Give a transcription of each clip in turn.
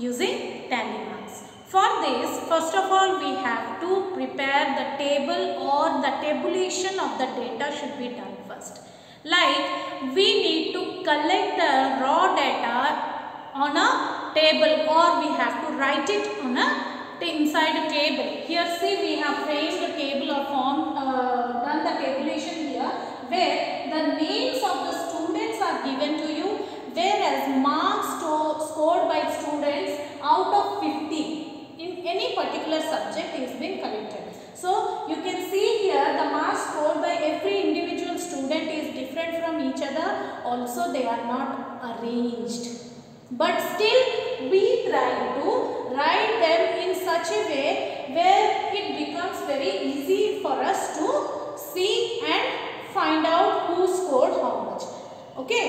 using tally marks. For this, first of all, we have to prepare the table, or the tabulation of the data should be done first. Like, we need to collect the raw data on a table, or we have to write it on inside a table. Here see, we have framed the table or done the tabulation here, where the names of the students are given to you, whereas marks scored by students out of 50 in any particular subject is being collected. So you can see here the marks scored by every individual student is different from each other. Also, they are not arranged. But still we try to write them in such a way where it becomes very easy for us to see and find out who scored how much. Okay.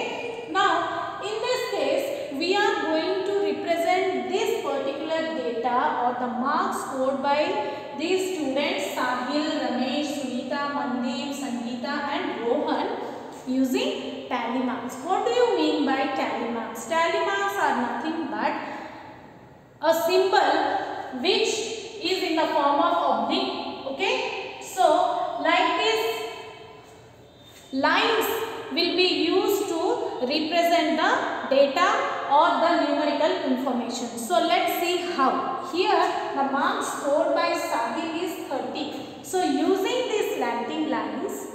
Now in this case, we are going to represent this particular data or the marks scored by these students Sahil, Ramesh, Sunita, Mandeep, Sangeeta and Rohan using tally marks. What do you mean by tally marks? Tally marks are nothing but a symbol which is in the form of oblique. Okay. So like this, lines will be used to represent the data or the numerical information. So let's see how. Here the marks scored by Sahil is 30. So using these slanting lines,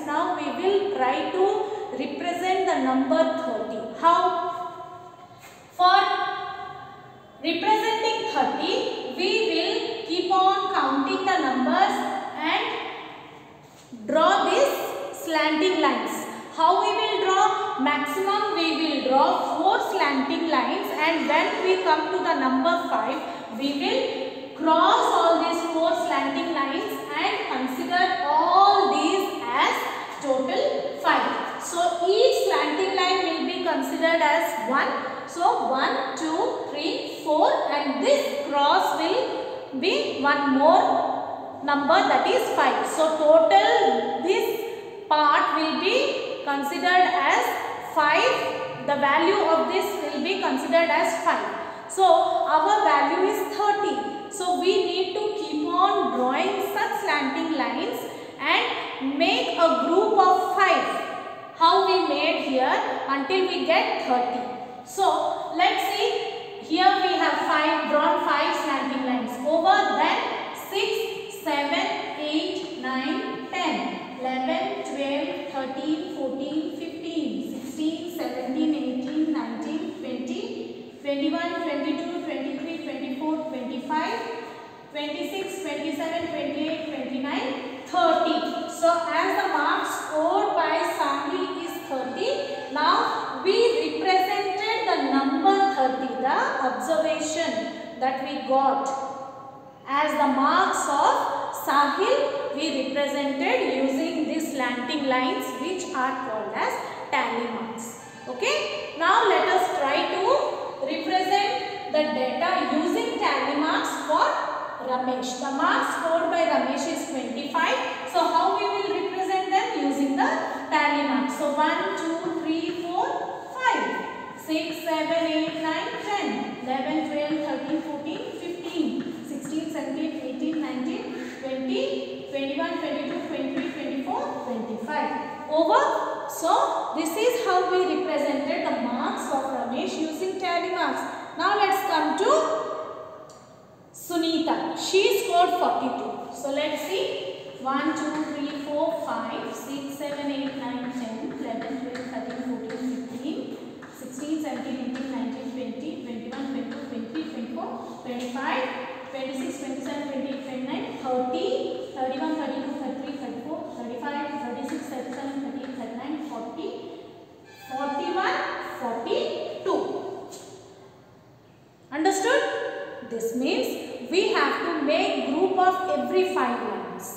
now we will try to represent the number 30. How? For representing 30, we will keep on counting the numbers and draw these slanting lines. How we will draw? Maximum we will draw 4 slanting lines, and when we come to the number 5, we will cross all these 4 slanting lines and consider all these as total 5. So each slanting line will be considered as 1. So 1, 2, 3, 4, and this cross will be one more number, that is 5. So total this part will be considered as 5. The value of this will be considered as 5. So our value is 30. So we need to keep on drawing such slanting lines and make a group of 5. How we made here until we get 30. So let's see. Here we have drawn 5 slanting lines. Over then 6, 7, 8, 9, 10. 11, 12, 13, 14, 15, 16, 17, 18, 19, 20, 21, 22, 23, 24, 25, 26, 27, 28, 29, 30. So as the marks scored by Sahil is 30, now we represented the number 30, the observation that we got as the marks of Sahil. We represented using these slanting lines which are called as tally marks. Okay. Now let us try to represent the data using tally marks for Ramesh. The marks scored by Ramesh is 25. So how we will represent them? Using the tally marks. So 1, 2, 3, 4, 5, 6, 7, 8, 9, 10, 11, 12, 13, 14, 15, 16, 17, 18, 19, 20, 21, 22, 23, 24, 25. Over. So this is how we represented the marks of Ramesh using tally marks. Now let's come to Sunita. She scored 42. So let's see. 1, 2, 3, 4, 5, 6, 7, 8, 9, 10, 11, 12, 13, 14, 15, 16, 17, 18, 19, 20, 21, 22, 23, 24, 25, 26, 27, 28, 29, 30, 31, 32, 33, 34, 35, 36, 37, 38, 39, 40, 41, 42. Understood? This means we have to make group of every 5 lines.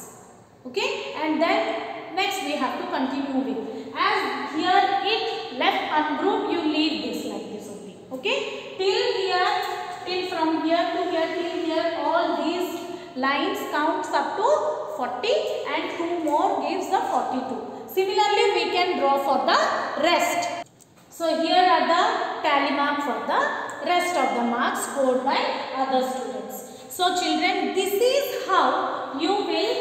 Okay? And then next we have to continue with. As here it left ungrouped, you leave this like this only. Okay? Till here, from here to here, till here, all these lines counts up to 40 and 2 more gives the 42. Similarly, we can draw for the rest. So here are the tally mark for the rest of the marks scored by other students. So children, this is how you will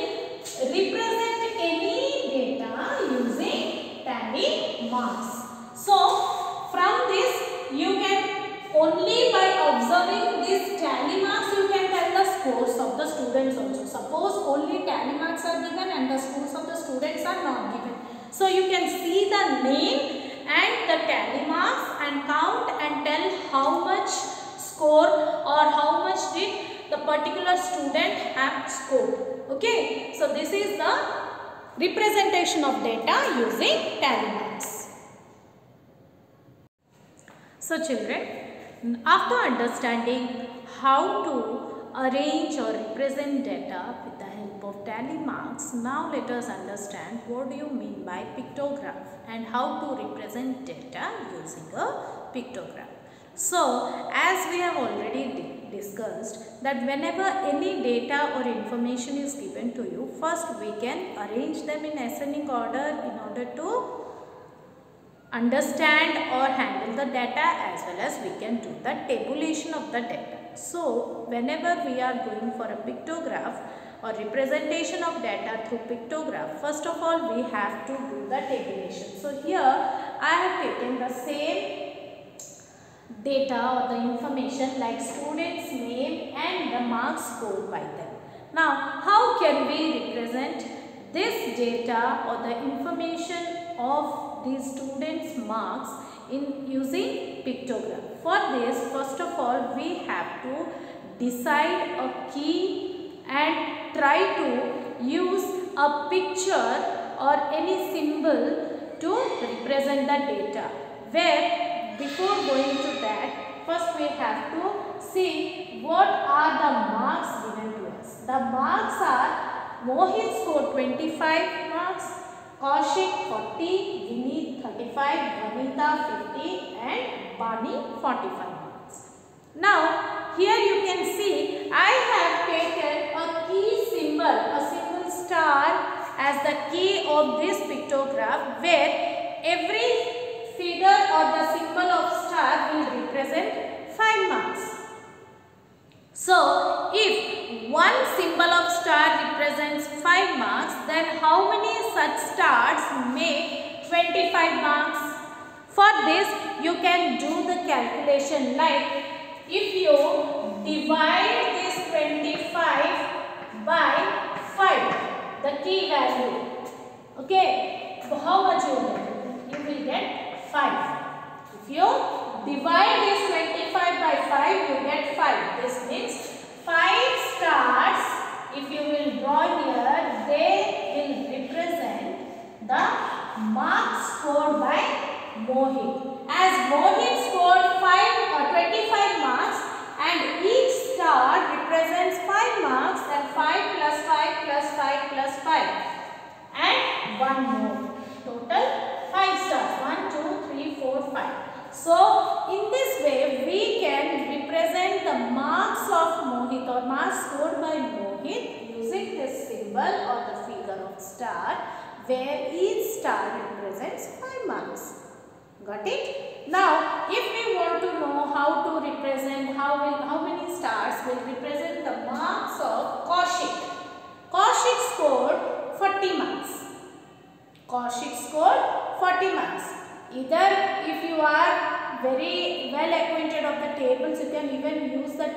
represent any data using tally marks. So from this you can only by observing this tally marks you can tell the scores of the students also. Suppose only tally marks are given and the scores of the students are not given. So you can see the name and the tally marks and count and tell how much score or how much did the particular student have scored. Okay, so this is the representation of data using tally marks. So children, after understanding how to arrange or represent data with the help of tally marks, now let us understand what do you mean by pictograph and how to represent data using a pictograph. So as we have already discussed that whenever any data or information is given to you, first we can arrange them in ascending order in order to understand or handle the data, as well as we can do the tabulation of the data. So whenever we are going for a pictograph or representation of data through pictograph, first of all we have to do the tabulation. So here I have taken the same data or the information like student's name and the marks scored by them. Now how can we represent this data or the information of these students' marks in using pictograph? For this, first of all we have to decide a key and try to use a picture or any symbol to represent the data, where before going to that, first we have to see what are the marks given to us. The marks are Mohit scored 25 marks, Kaushik 40, Vineet 35, Vanita 50 and Bani 45 marks. Now here you can see I have taken a key symbol, a symbol star as the key of this pictograph, where every figure or the symbol of star will represent 5 marks. So if one symbol of star represents 5 marks, then how many such stars make 25 marks? For this you can do the calculation, like if you divide this 25 by 5, the key value, okay, so how much you will get? You will get 5. If you divide this 25 by 5, you get 5. This means 5 stars, if you will draw here, they will represent the marks scored by Mohit. As Mohit scored 25 marks and each star represents 5 marks, then 5 plus 5 plus 5 plus 5 and 1 more. Total 5 stars. 1, 2, 3, 4, 5. So in this way we can represent the marks of Mohit or marks scored by Mohit using this symbol or the figure of star, where each star represents 5 marks. Got it? Now if we want to know how to represent, how many stars will represent the marks of Kaushik. Kaushik scored 40 marks. Kaushik scored 40 marks. Either if you are very well acquainted of the tables, you can even use the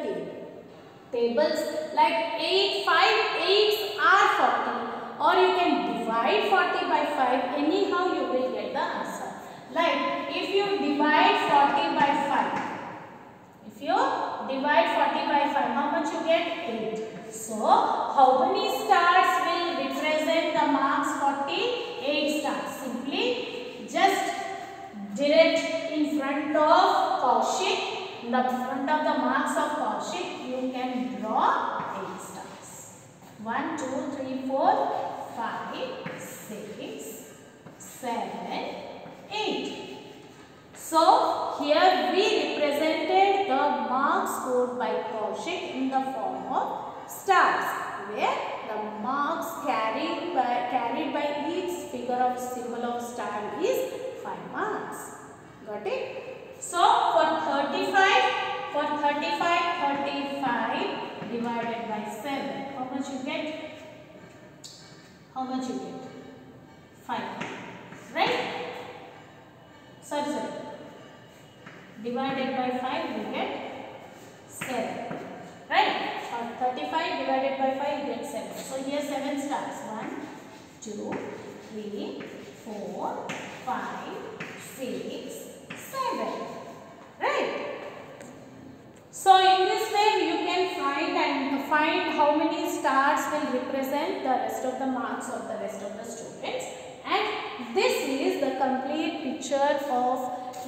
tables like 8, 5 8s are 40, or you can divide 40 by 5, anyhow you will get the answer. Like if you divide 40 by 5, if you divide 40 by 5, how much you get? 8. So how many stars will represent the marks 40? 8 stars. Simply just direct in front of Kaushik, in the front of the marks of Kaushik, you can draw 8 stars. 1, 2, 3, 4, 5, 6, 7, 8. So here we represented the marks scored by Kaushik in the form of stars, where the marks carried by each figure of symbol of star is 5 marks. Got it? So for 35 divided by 7, how much you get? 5, right? Sorry, divided by 5 you get 7, right? For 35 divided by 5 you get 7. So here 7 stars, 1, 2, 3, 4, 5, 6, 7, right? So in this way you can find how many stars will represent the rest of the marks of the rest of the students, and this is the complete picture of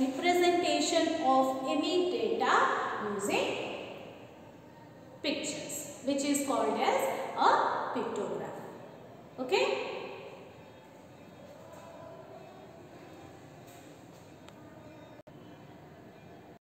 representation of any data using pictures, which is called as a pictogram. Okay.